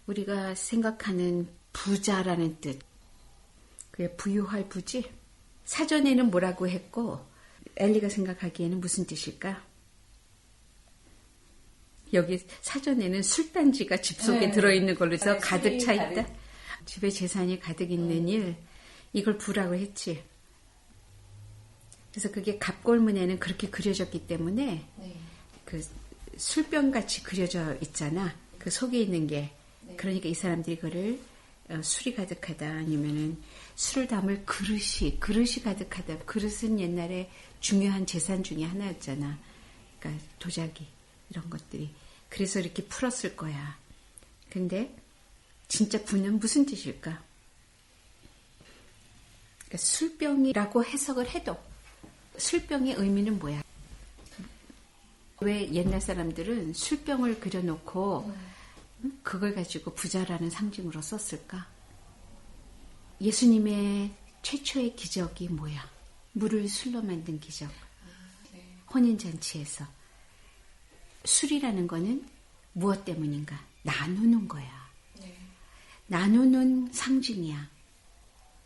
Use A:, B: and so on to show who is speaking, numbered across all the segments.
A: 우리가 생각하는 부자라는 뜻, 그게 부유할 부지? 사전에는 뭐라고 했고 엘리가 생각하기에는 무슨 뜻일까? 여기 사전에는 술단지가 집 속에 들어있는 걸로 해서 가득 차 있다. 집에 재산이 가득 있는 일, 이걸 부라고 했지. 그래서 그게 갑골문에는 그렇게 그려졌기 때문에 그 술병같이 그려져 있잖아. 그 속에 있는 게. 그러니까 이 사람들이 그를 술이 가득하다 아니면은 술을 담을 그릇이 가득하다. 그릇은 옛날에 중요한 재산 중에 하나였잖아. 그러니까 도자기 이런 것들이. 그래서 이렇게 풀었을 거야. 근데 진짜 부는 무슨 뜻일까? 그러니까 술병이라고 해석을 해도 술병의 의미는 뭐야? 왜 옛날 사람들은 술병을 그려놓고 그걸 가지고 부자라는 상징으로 썼을까? 예수님의 최초의 기적이 뭐야? 물을 술로 만든 기적. 혼인잔치에서. 술이라는 거는 무엇 때문인가? 나누는 거야. 나누는 상징이야.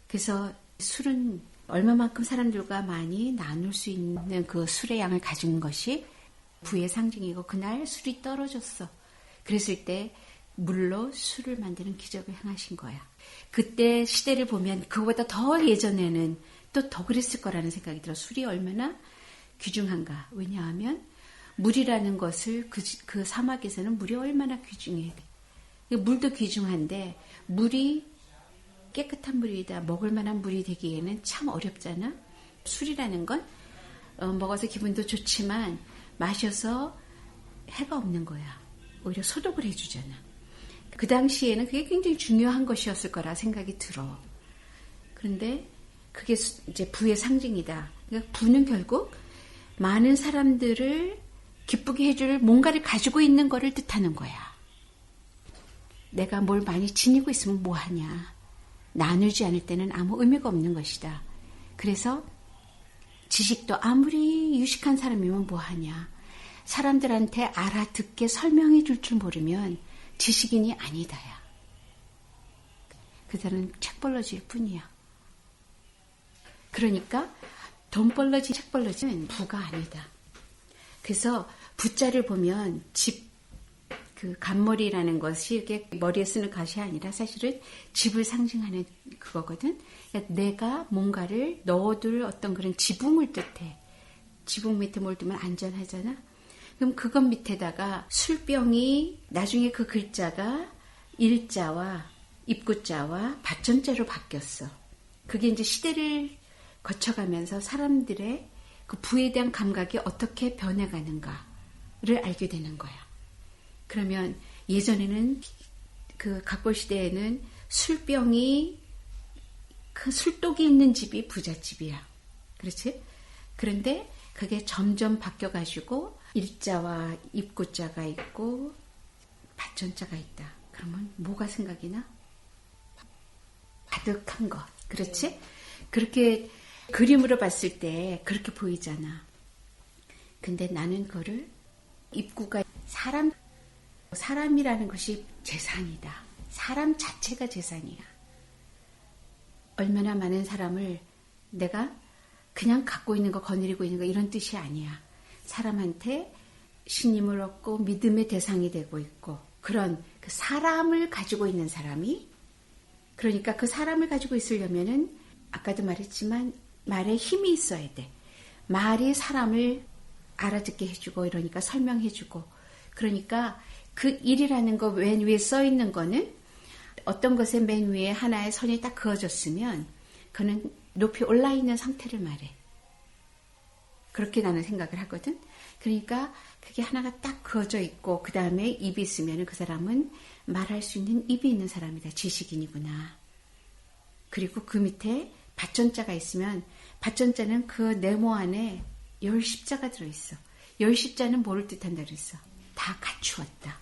A: 그래서 술은 얼마만큼 사람들과 많이 나눌 수 있는 그 술의 양을 가진 것이 부의 상징이고, 그날 술이 떨어졌어. 그랬을 때 물로 술을 만드는 기적을 행하신 거야. 그때 시대를 보면 그거보다 더 예전에는 또 더 그랬을 거라는 생각이 들어. 술이 얼마나 귀중한가. 왜냐하면 물이라는 것을 그 사막에서는 물이 얼마나 귀중해. 물도 귀중한데 물이 깨끗한 물이다, 먹을 만한 물이 되기에는 참 어렵잖아. 술이라는 건 먹어서 기분도 좋지만 마셔서 해가 없는 거야. 오히려 소독을 해주잖아. 그 당시에는 그게 굉장히 중요한 것이었을 거라 생각이 들어. 그런데 그게 이제 부의 상징이다. 그러니까 부는 결국 많은 사람들을 기쁘게 해줄 뭔가를 가지고 있는 거를 뜻하는 거야. 내가 뭘 많이 지니고 있으면 뭐하냐. 나누지 않을 때는 아무 의미가 없는 것이다. 그래서 지식도 아무리 유식한 사람이면 뭐하냐. 사람들한테 알아듣게 설명해 줄 줄 모르면 지식인이 아니다야. 그 사람은 책벌러지일 뿐이야. 그러니까 돈벌러지, 책벌러지는 부가 아니다. 그래서 부자를 보면 그 간머리라는 것이 이렇게 머리에 쓰는 것이 아니라 사실은 집을 상징하는 그거거든. 그러니까 내가 뭔가를 넣어둘 어떤 그런 지붕을 뜻해. 지붕 밑에 뭘 두면 안전하잖아. 그럼 그것 밑에다가 술병이 나중에 그 글자가 일자와 입구자와 받침자로 바뀌었어. 그게 이제 시대를 거쳐가면서 사람들의 그 부에 대한 감각이 어떻게 변해가는가를 알게 되는 거야. 그러면 예전에는 그 각골 시대에는 술병이 그 술독이 있는 집이 부잣집이야. 그렇지? 그런데 그게 점점 바뀌어가지고 일자와 입구자가 있고 받침자가 있다. 그러면 뭐가 생각이 나? 가득한 것. 그렇지? 그렇게 그림으로 봤을 때 그렇게 보이잖아. 근데 나는 그거를 입구가 사람이라는 것이 재산이다. 사람 자체가 재산이야. 얼마나 많은 사람을 내가 그냥 갖고 있는 거, 거느리고 있는 거 이런 뜻이 아니야. 사람한테 신임을 얻고 믿음의 대상이 되고 있고 그런 그 사람을 가지고 있는 사람이, 그러니까 그 사람을 가지고 있으려면은 아까도 말했지만 말에 힘이 있어야 돼. 말이 사람을 알아듣게 해주고 이러니까 설명해주고, 그러니까 그 일이라는 거 맨 위에 써 있는 거는 어떤 것의 맨 위에 하나의 선이 딱 그어졌으면 그는 높이 올라 있는 상태를 말해. 그렇게 나는 생각을 하거든. 그러니까 그게 하나가 딱 그어져 있고 그 다음에 입이 있으면 그 사람은 말할 수 있는 입이 있는 사람이다. 지식인이구나. 그리고 그 밑에 받침자가 있으면 받침자는 그 네모 안에 10십자가 들어있어. 10십자는 뭐를 뜻한다 그랬어? 다 갖추었다.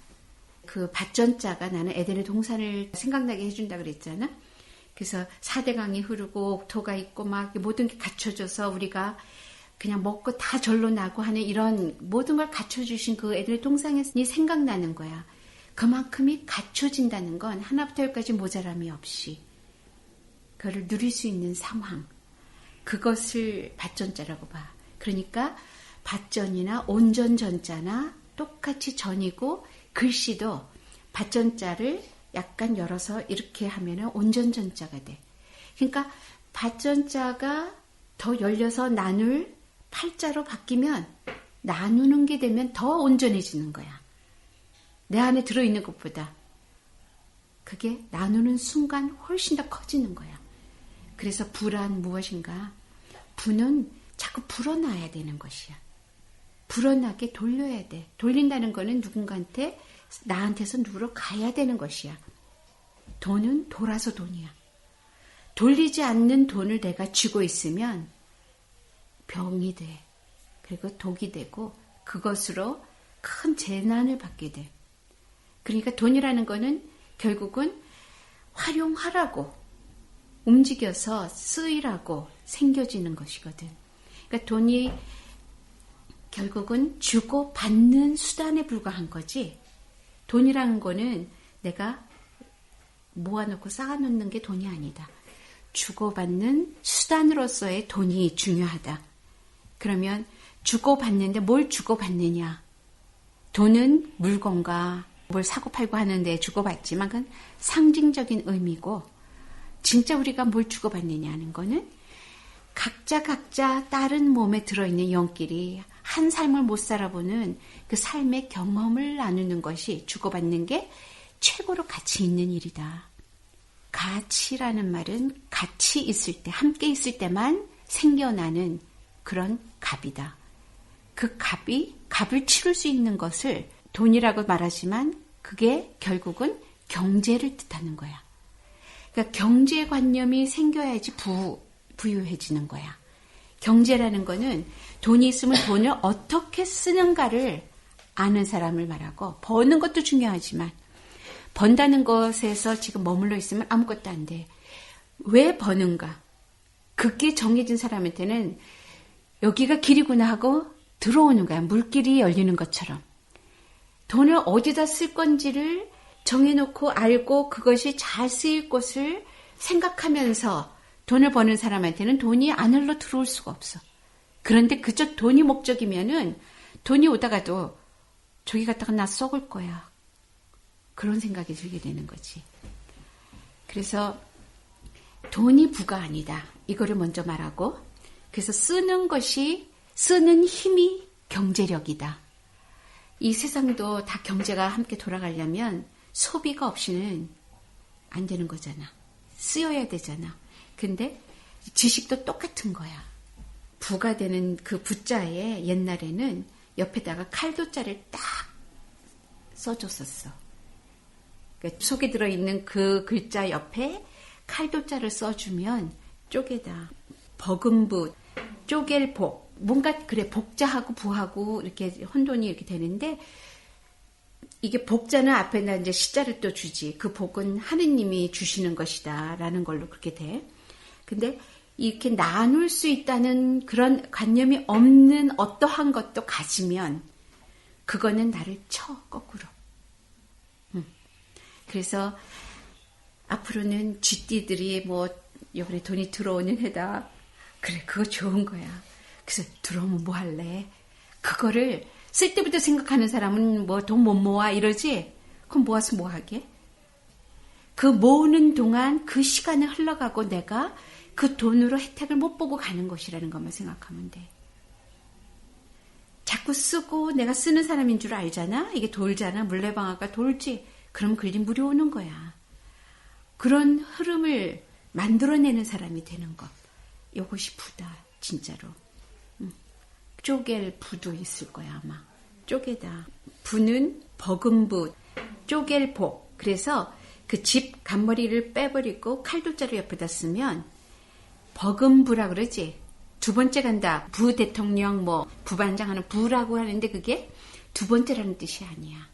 A: 그 받침자가 나는 에덴의 동산을 생각나게 해준다 그랬잖아. 그래서 4대강이 흐르고 옥토가 있고 막 모든 게 갖춰져서 우리가 그냥 먹고 다 절로 나고 하는 이런 모든 걸 갖춰주신 그 에덴의 동산이 생각나는 거야. 그만큼이 갖춰진다는 건 하나부터 열까지 모자람이 없이 그거를 누릴 수 있는 상황, 그것을 밭전자라고 봐. 그러니까 밭전이나 온전전자나 똑같이 전이고 글씨도 밭전자를 약간 열어서 이렇게 하면 온전전자가 돼. 그러니까 밭전자가 더 열려서 나눌 팔자로 바뀌면 나누는 게 되면 더 온전해지는 거야. 내 안에 들어있는 것보다 그게 나누는 순간 훨씬 더 커지는 거야. 그래서 부란 무엇인가? 부는 자꾸 불어놔야 되는 것이야. 불어나게 돌려야 돼. 돌린다는 거는 누군가한테, 나한테서 누구로 가야 되는 것이야. 돈은 돌아서 돈이야. 돌리지 않는 돈을 내가 쥐고 있으면 병이 돼. 그리고 독이 되고 그것으로 큰 재난을 받게 돼. 그러니까 돈이라는 거는 결국은 활용하라고, 움직여서 쓰이라고 생겨지는 것이거든. 그러니까 돈이 결국은 주고 받는 수단에 불과한 거지. 돈이라는 거는 내가 모아놓고 쌓아놓는 게 돈이 아니다. 주고받는 수단으로서의 돈이 중요하다. 그러면 주고받는데 뭘 주고받느냐? 돈은 물건과 뭘 사고 팔고 하는데 주고받지만 그건 상징적인 의미고, 진짜 우리가 뭘 주고받느냐 하는 거는 각자 다른 몸에 들어있는 영끼리 한 삶을 못 살아보는 그 삶의 경험을 나누는 것이 주고받는 게 최고로 가치 있는 일이다. 가치라는 말은 같이 있을 때, 함께 있을 때만 생겨나는 그런 값이다. 그 값을 치를 수 있는 것을 돈이라고 말하지만 그게 결국은 경제를 뜻하는 거야. 그러니까 경제관념이 생겨야지 부유해지는 거야. 경제라는 거는 돈이 있으면 돈을 어떻게 쓰는가를 아는 사람을 말하고, 버는 것도 중요하지만 번다는 것에서 지금 머물러 있으면 아무것도 안 돼. 왜 버는가? 그게 정해진 사람한테는 여기가 길이구나 하고 들어오는 거야. 물길이 열리는 것처럼. 돈을 어디다 쓸 건지를 정해놓고 알고 그것이 잘 쓰일 곳을 생각하면서 돈을 버는 사람한테는 돈이 안으로 들어올 수가 없어. 그런데 그저 돈이 목적이면은 돈이 오다가도 저기 갔다가 나 썩을 거야. 그런 생각이 들게 되는 거지. 그래서 돈이 부가 아니다. 이거를 먼저 말하고, 그래서 쓰는 힘이 경제력이다. 이 세상도 다 경제가 함께 돌아가려면 소비가 없이는 안 되는 거잖아. 쓰여야 되잖아. 근데 지식도 똑같은 거야. 부가 되는 그 부자에 옛날에는 옆에다가 칼도자를 딱 써줬었어. 그러니까 속에 들어있는 그 글자 옆에 칼도자를 써주면 쪼개다. 버금부, 쪼갤 복. 뭔가 그래, 복자하고 부하고 이렇게 혼돈이 이렇게 되는데, 이게 복자는 앞에다 이제 시자를 또 주지. 그 복은 하느님이 주시는 것이다 라는 걸로 그렇게 돼. 근데 이렇게 나눌 수 있다는 그런 관념이 없는 어떠한 것도 가지면 그거는 나를 쳐, 거꾸로. 그래서 앞으로는 쥐띠들이 뭐 요번에 돈이 들어오는 해다. 그래, 그거 좋은 거야. 그래서 들어오면 뭐 할래? 그거를 쓸 때부터 생각하는 사람은 뭐 돈 못 모아 이러지? 그럼 모아서 뭐 하게? 그 모으는 동안 그 시간을 흘러가고 내가 그 돈으로 혜택을 못 보고 가는 것이라는 것만 생각하면 돼. 자꾸 쓰고 내가 쓰는 사람인 줄 알잖아? 이게 돌잖아. 물레방아가 돌지. 그럼 글리 물이 오는 거야. 그런 흐름을 만들어내는 사람이 되는 것. 이것이 부다. 진짜로. 쪼갤 부도 있을 거야 아마. 쪼개다. 부는 버금부, 쪼갤 복. 그래서 그 집 간머리를 빼버리고 칼도자를 옆에다 쓰면 버금부라 그러지. 두 번째 간다. 부 대통령 뭐 부반장하는 부라고 하는데 그게 두 번째라는 뜻이 아니야.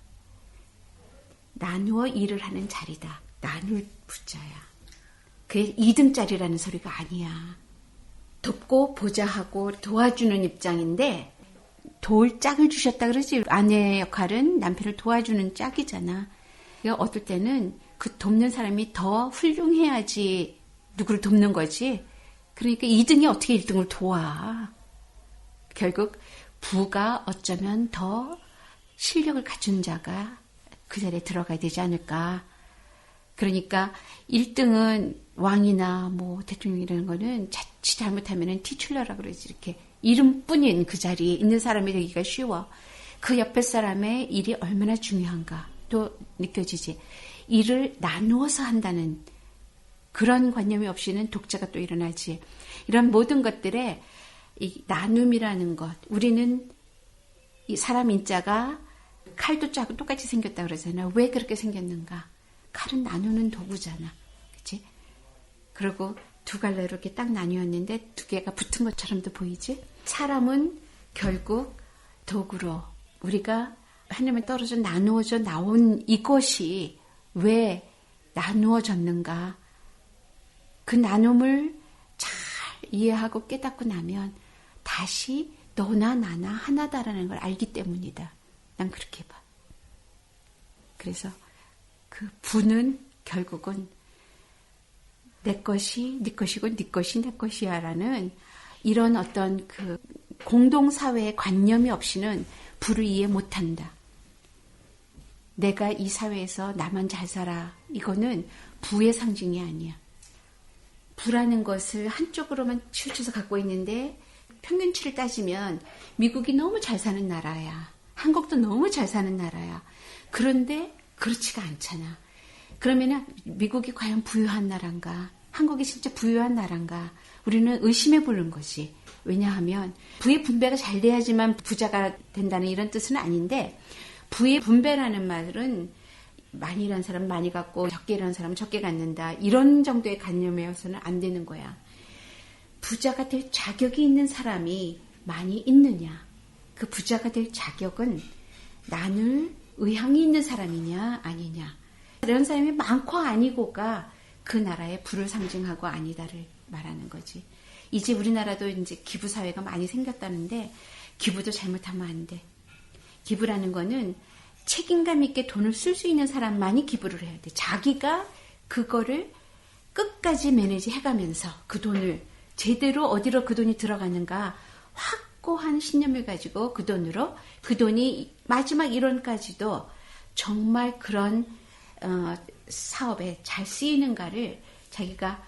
A: 나누어 일을 하는 자리다. 나눌 부자야. 그게 2등짜리라는 소리가 아니야. 돕고 보좌하고 도와주는 입장인데, 도울 짝을 주셨다 그러지. 아내의 역할은 남편을 도와주는 짝이잖아. 어떨 때는 그 돕는 사람이 더 훌륭해야지 누구를 돕는 거지. 그러니까 2등이 어떻게 1등을 도와. 결국 부가 어쩌면 더 실력을 갖춘 자가 그 자리에 들어가야 되지 않을까. 그러니까 1등은 왕이나 뭐 대통령이라는 거는 자칫 잘못하면은 티출러라 그러지. 이렇게 이름뿐인 그 자리에 있는 사람이 되기가 쉬워. 그 옆에 사람의 일이 얼마나 중요한가 또 느껴지지. 일을 나누어서 한다는 그런 관념이 없이는 독자가 또 일어나지. 이런 모든 것들에 이 나눔이라는 것. 우리는 이 사람 인자가 칼도 짜고 똑같이 생겼다 그러잖아. 왜 그렇게 생겼는가? 칼은 나누는 도구잖아. 그치? 그리고 두 갈래로 이렇게 딱 나뉘었는데 두 개가 붙은 것처럼도 보이지? 사람은 결국 도구로 우리가 하나님에 떨어져 나누어져 나온 이것이 왜 나누어졌는가? 그 나눔을 잘 이해하고 깨닫고 나면 다시 너나 나나 하나다라는 걸 알기 때문이다. 난 그렇게 봐. 그래서 그 부는 결국은 내 것이 네 것이고 네 것이 내 것이야라는 이런 어떤 그 공동사회의 관념이 없이는 부를 이해 못한다. 내가 이 사회에서 나만 잘 살아. 이거는 부의 상징이 아니야. 부라는 것을 한쪽으로만 치우쳐서 갖고 있는데 평균치를 따지면 미국이 너무 잘 사는 나라야. 한국도 너무 잘 사는 나라야. 그런데 그렇지가 않잖아. 그러면 미국이 과연 부유한 나라인가? 한국이 진짜 부유한 나라인가? 우리는 의심해 보는 거지. 왜냐하면 부의 분배가 잘 돼야지만 부자가 된다는 이런 뜻은 아닌데 부의 분배라는 말은 많이 일하는 사람은 많이 갖고 적게 일하는 사람은 적게 갖는다. 이런 정도의 관념이어서는 안 되는 거야. 부자가 될 자격이 있는 사람이 많이 있느냐. 그 부자가 될 자격은 나눌 의향이 있는 사람이냐 아니냐. 이런 사람이 많고 아니고가 그 나라의 부를 상징하고 아니다를 말하는 거지. 이제 우리나라도 이제 기부 사회가 많이 생겼다는데 기부도 잘못하면 안 돼. 기부라는 거는 책임감 있게 돈을 쓸 수 있는 사람만이 기부를 해야 돼. 자기가 그거를 끝까지 매니지 해가면서 그 돈을 제대로 어디로 그 돈이 들어가는가 확고한 신념을 가지고 그 돈으로 그 돈이 마지막 1원까지도 정말 그런 사업에 잘 쓰이는가를 자기가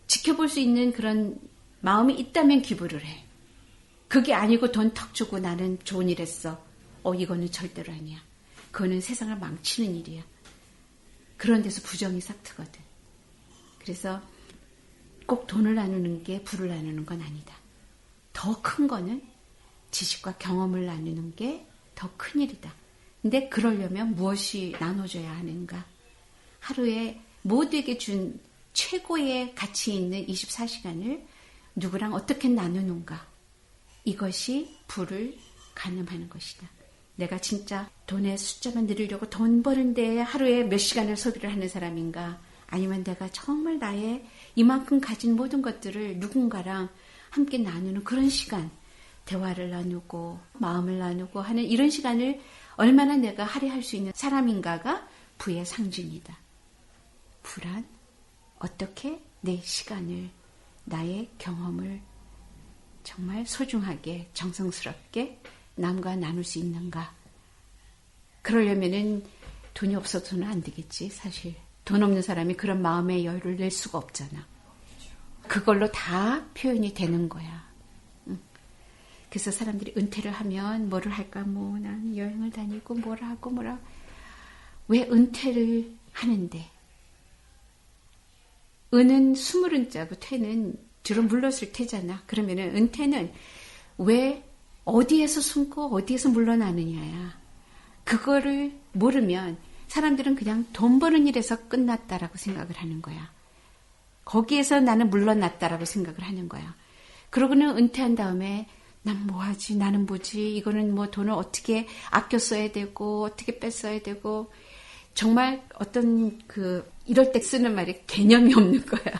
A: 지켜볼 수 있는 그런 마음이 있다면 기부를 해. 그게 아니고 돈 턱 주고 나는 좋은 일 했어. 이거는 절대로 아니야. 그거는 세상을 망치는 일이야. 그런 데서 부정이 싹 트거든. 그래서 꼭 돈을 나누는 게 부를 나누는 건 아니다. 더 큰 거는 지식과 경험을 나누는 게 더 큰 일이다. 근데 그러려면 무엇이 나눠져야 하는가? 하루에 모두에게 준 최고의 가치 있는 24시간을 누구랑 어떻게 나누는가? 이것이 부를 가늠하는 것이다. 내가 진짜 돈의 숫자만 늘리려고 돈 버는데 하루에 몇 시간을 소비를 하는 사람인가? 아니면 내가 정말 나의 이만큼 가진 모든 것들을 누군가랑 함께 나누는 그런 시간, 대화를 나누고 마음을 나누고 하는 이런 시간을 얼마나 내가 할애할 수 있는 사람인가가 부의 상징이다. 부란 어떻게 내 시간을, 나의 경험을 정말 소중하게 정성스럽게 남과 나눌 수 있는가. 그러려면은 돈이 없어서는 안 되겠지. 사실 돈 없는 사람이 그런 마음의 여유를 낼 수가 없잖아. 그걸로 다 표현이 되는 거야. 그래서 사람들이 은퇴를 하면 뭐를 할까? 나는 여행을 다니고 뭐라 하고 뭐라. 왜 은퇴를 하는데? 은은 스물은자고 퇴는 주로 물러설 퇴잖아. 그러면은 은퇴는 왜 어디에서 숨고 어디에서 물러나느냐야. 그거를 모르면 사람들은 그냥 돈 버는 일에서 끝났다라고 생각을 하는 거야. 거기에서 나는 물러났다라고 생각을 하는 거야. 그러고는 은퇴한 다음에 난 뭐하지? 나는 뭐지? 이거는 뭐 돈을 어떻게 아껴 써야 되고 어떻게 뺐어야 되고 정말 어떤 이럴 때 쓰는 말에 개념이 없는 거야.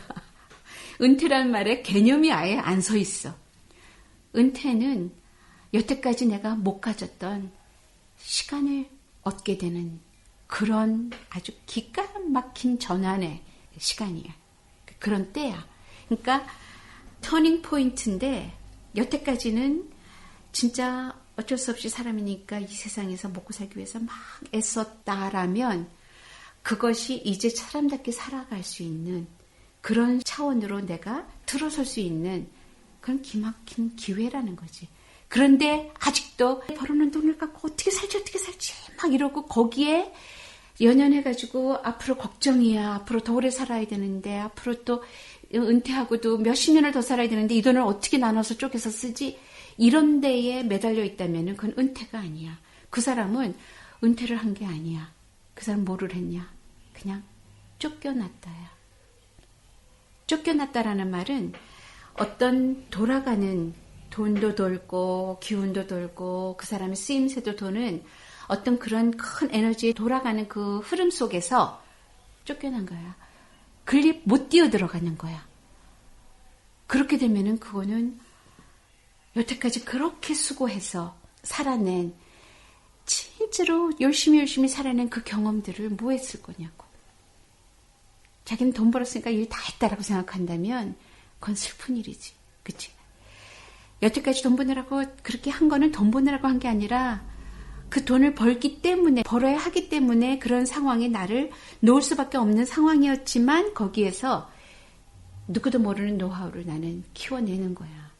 A: 은퇴라는 말에 개념이 아예 안 서 있어. 은퇴는 여태까지 내가 못 가졌던 시간을 얻게 되는 그런 아주 기가 막힌 전환의 시간이야. 그런 때야. 그러니까 터닝 포인트인데 여태까지는 진짜 어쩔 수 없이 사람이니까 이 세상에서 먹고 살기 위해서 막 애썼다라면 그것이 이제 사람답게 살아갈 수 있는 그런 차원으로 내가 들어설 수 있는 그런 기막힌 기회라는 거지. 그런데 아직도 벌어놓은 돈을 갖고 어떻게 살지 막 이러고 거기에 연연해가지고 앞으로 걱정이야. 앞으로 더 오래 살아야 되는데 앞으로 또 은퇴하고도 몇십 년을 더 살아야 되는데 이 돈을 어떻게 나눠서 쪼개서 쓰지? 이런 데에 매달려 있다면 그건 은퇴가 아니야. 그 사람은 은퇴를 한 게 아니야. 그 사람 뭐를 했냐? 그냥 쫓겨났다야. 쫓겨났다라는 말은 어떤 돌아가는 돈도 돌고 기운도 돌고 그 사람의 쓰임새도 도는 어떤 그런 큰 에너지에 돌아가는 그 흐름 속에서 쫓겨난 거야. 글립 못 뛰어들어가는 거야. 그렇게 되면은 그거는 여태까지 그렇게 수고해서 살아낸 진짜로 열심히 살아낸 그 경험들을 뭐 했을 거냐고. 자기는 돈 벌었으니까 일 다 했다라고 생각한다면 그건 슬픈 일이지. 그치? 여태까지 돈 버느라고 그렇게 한 거는 돈 버느라고 한 게 아니라 그 돈을 벌기 때문에 벌어야 하기 때문에 그런 상황에 나를 놓을 수밖에 없는 상황이었지만 거기에서 누구도 모르는 노하우를 나는 키워내는 거야.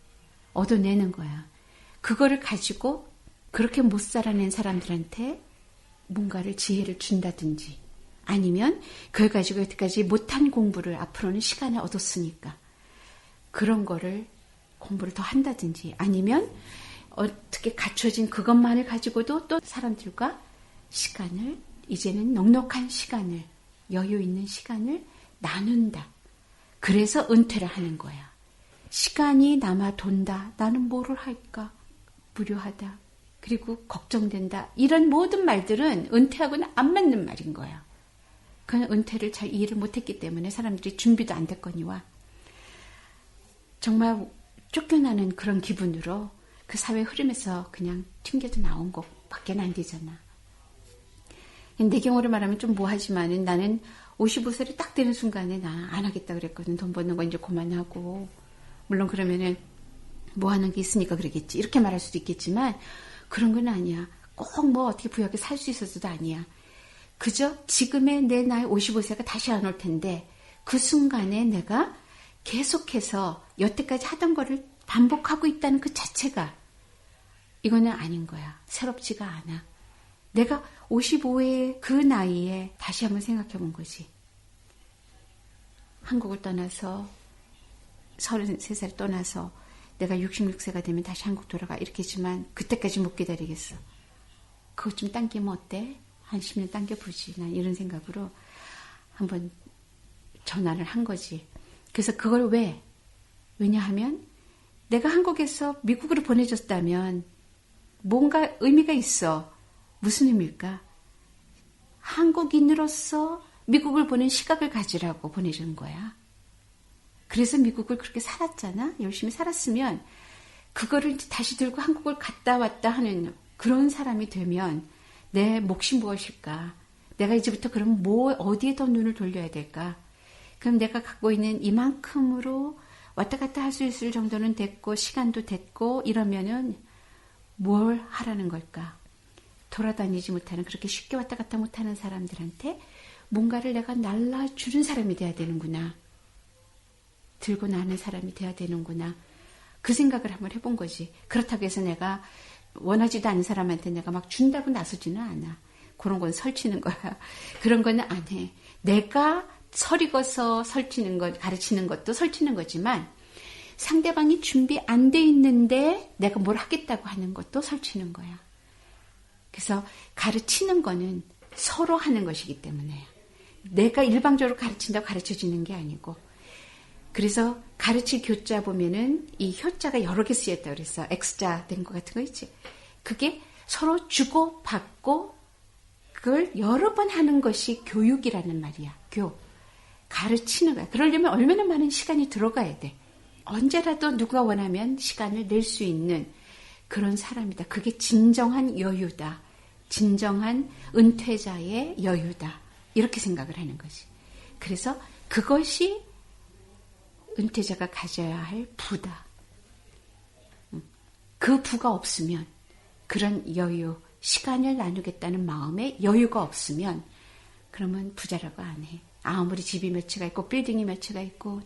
A: 얻어내는 거야. 그거를 가지고 그렇게 못 살아낸 사람들한테 뭔가를 지혜를 준다든지 아니면 그걸 가지고 여태까지 못한 공부를 앞으로는 시간을 얻었으니까 그런 거를 공부를 더 한다든지 아니면 어떻게 갖춰진 그것만을 가지고도 또 사람들과 시간을 이제는 넉넉한 시간을 여유 있는 시간을 나눈다. 그래서 은퇴를 하는 거야. 시간이 남아 돈다. 나는 뭐를 할까? 무료하다. 그리고 걱정된다. 이런 모든 말들은 은퇴하고는 안 맞는 말인 거야. 그건 은퇴를 잘 이해를 못했기 때문에 사람들이 준비도 안 됐거니와 정말 쫓겨나는 그런 기분으로 그 사회 흐름에서 그냥 튕겨져 나온 것밖에 안 되잖아. 내 경우를 말하면 좀 뭐하지만은 나는 55살이 딱 되는 순간에 나 안 하겠다 그랬거든. 돈 버는 거 이제 그만하고. 물론 그러면은 뭐 하는 게 있으니까 그러겠지. 이렇게 말할 수도 있겠지만 그런 건 아니야. 꼭 뭐 어떻게 부유하게 살 수 있어서도 아니야. 그저 지금의 내 나이 55세가 다시 안 올 텐데 그 순간에 내가 계속해서 여태까지 하던 거를 반복하고 있다는 그 자체가 이거는 아닌 거야. 새롭지가 않아. 내가 55의 그 나이에 다시 한번 생각해 본 거지. 한국을 떠나서 33살 떠나서 내가 66세가 되면 다시 한국 돌아가 이렇게 했지만 그때까지 못 기다리겠어. 그것 좀 당기면 어때? 한 10년 당겨보지. 난 이런 생각으로 한번 전화를 한 거지. 그래서 그걸 왜? 왜냐하면 내가 한국에서 미국으로 보내줬다면 뭔가 의미가 있어. 무슨 의미일까? 한국인으로서 미국을 보는 시각을 가지라고 보내준 거야. 그래서 미국을 그렇게 살았잖아. 열심히 살았으면 그거를 다시 들고 한국을 갔다 왔다 하는 그런 사람이 되면 내 몫이 무엇일까? 내가 이제부터 그럼 어디에 더 눈을 돌려야 될까? 그럼 내가 갖고 있는 이만큼으로 왔다 갔다 할 수 있을 정도는 됐고 시간도 됐고 이러면은 뭘 하라는 걸까? 돌아다니지 못하는 그렇게 쉽게 왔다 갔다 못하는 사람들한테 뭔가를 내가 날라주는 사람이 돼야 되는구나. 들고 나는 사람이 돼야 되는구나. 그 생각을 한번 해본 거지. 그렇다고 해서 내가 원하지도 않은 사람한테 내가 막 준다고 나서지는 않아. 그런 건 설치는 거야. 그런 거는 안 해. 내가 설익어서 설치는 것, 가르치는 것도 설치는 거지만 상대방이 준비 안 돼 있는데 내가 뭘 하겠다고 하는 것도 설치는 거야. 그래서 가르치는 거는 서로 하는 것이기 때문에 내가 일방적으로 가르친다고 가르쳐지는 게 아니고 그래서 가르칠 교자 보면은 이 효자가 여러 개 쓰였다고 그랬어. X자 된 것 같은 거 있지. 그게 서로 주고 받고 그걸 여러 번 하는 것이 교육이라는 말이야. 가르치는 거야. 그러려면 얼마나 많은 시간이 들어가야 돼. 언제라도 누가 원하면 시간을 낼 수 있는 그런 사람이다. 그게 진정한 여유다. 진정한 은퇴자의 여유다. 이렇게 생각을 하는 거지. 그래서 그것이 은퇴자가 가져야 할 부다. 그 부가 없으면, 그런 여유, 시간을 나누겠다는 마음에 여유가 없으면 그러면 부자라고 안 해. 아무리 집이 몇 채가 있고 빌딩이 몇 채가 있고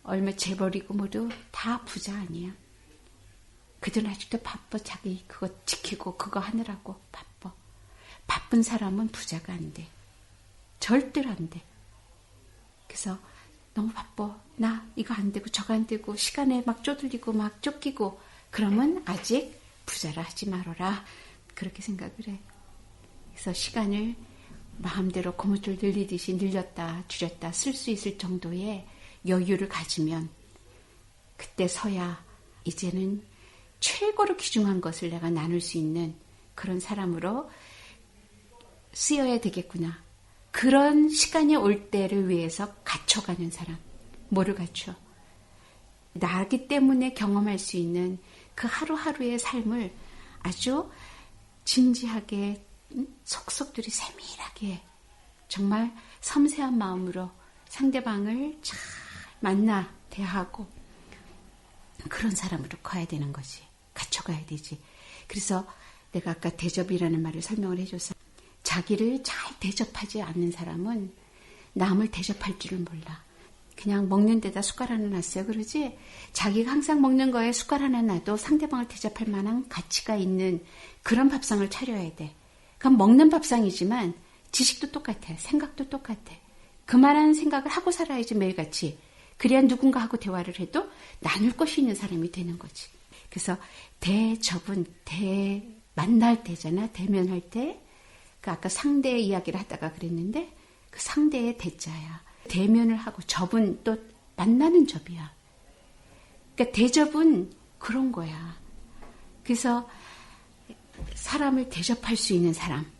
A: 얼마 재벌이고 모두 다 부자 아니야. 그들은 아직도 바빠. 자기 그거 지키고 그거 하느라고 바빠. 바쁜 사람은 부자가 안 돼. 절대로 안 돼. 그래서 너무 바빠. 나 이거 안 되고 저거 안 되고 시간에 막 쪼들리고 막 쫓기고 그러면 아직 부자라 하지 말아라. 그렇게 생각을 해. 그래서 시간을 마음대로 고무줄 늘리듯이 늘렸다 줄였다 쓸 수 있을 정도의 여유를 가지면 그때서야 이제는 최고로 귀중한 것을 내가 나눌 수 있는 그런 사람으로 쓰여야 되겠구나. 그런 시간이 올 때를 위해서 갖춰가는 사람. 뭐를 갖춰? 나기 때문에 경험할 수 있는 그 하루하루의 삶을 아주 진지하게 속속들이 세밀하게 정말 섬세한 마음으로 상대방을 잘 만나 대하고 그런 사람으로 커야 되는 거지. 갖춰가야 되지. 그래서 내가 아까 대접이라는 말을 설명을 해줘서 자기를 잘 대접하지 않는 사람은 남을 대접할 줄을 몰라. 그냥 먹는 데다 숟갈 하나 놨어요. 그러지? 자기가 항상 먹는 거에 숟갈 하나 놔도 상대방을 대접할 만한 가치가 있는 그런 밥상을 차려야 돼. 그럼 먹는 밥상이지만 지식도 똑같아. 생각도 똑같아. 그만한 생각을 하고 살아야지 매일같이. 그래야 누군가하고 대화를 해도 나눌 것이 있는 사람이 되는 거지. 그래서 대접은 만날 때잖아. 대면할 때. 그 아까 상대 이야기를 하다가 그랬는데 그 상대의 대자야. 대면을 하고 접은 또 만나는 접이야. 그러니까 대접은 그런 거야. 그래서 사람을 대접할 수 있는 사람,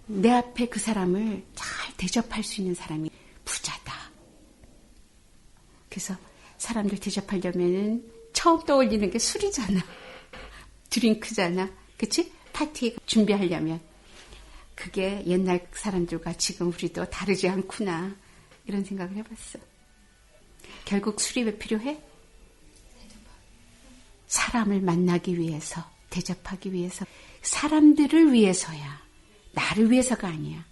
A: 내 앞에 그 사람을 잘 대접할 수 있는 사람이 부자다. 그래서 사람들 대접하려면은 처음 떠올리는 게 술이잖아. 드링크잖아. 그치? 파티 준비하려면. 그게 옛날 사람들과 지금 우리도 다르지 않구나. 이런 생각을 해봤어. 결국 술이 왜 필요해? 사람을 만나기 위해서, 대접하기 위해서, 사람들을 위해서야. 나를 위해서가 아니야.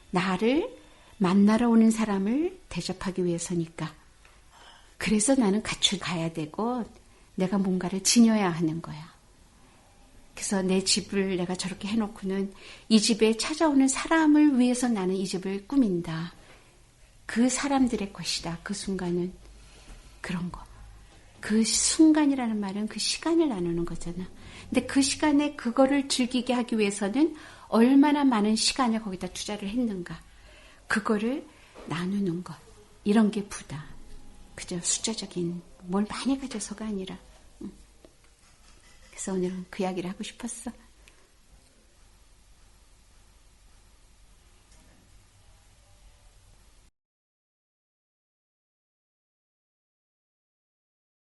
A: 나를 만나러 오는 사람을 대접하기 위해서니까. 그래서 나는 갖춰가야 되고 내가 뭔가를 지녀야 하는 거야. 그래서 내 집을 내가 저렇게 해놓고는 이 집에 찾아오는 사람을 위해서 나는 이 집을 꾸민다. 그 사람들의 것이다. 그 순간은 그런 거. 그 순간이라는 말은 그 시간을 나누는 거잖아. 근데 그 시간에 그거를 즐기게 하기 위해서는 얼마나 많은 시간을 거기다 투자를 했는가. 그거를 나누는 것. 이런 게 부다. 그저 숫자적인 뭘 많이 가져서가 아니라. 그래서 오늘은 그 이야기를 하고 싶었어.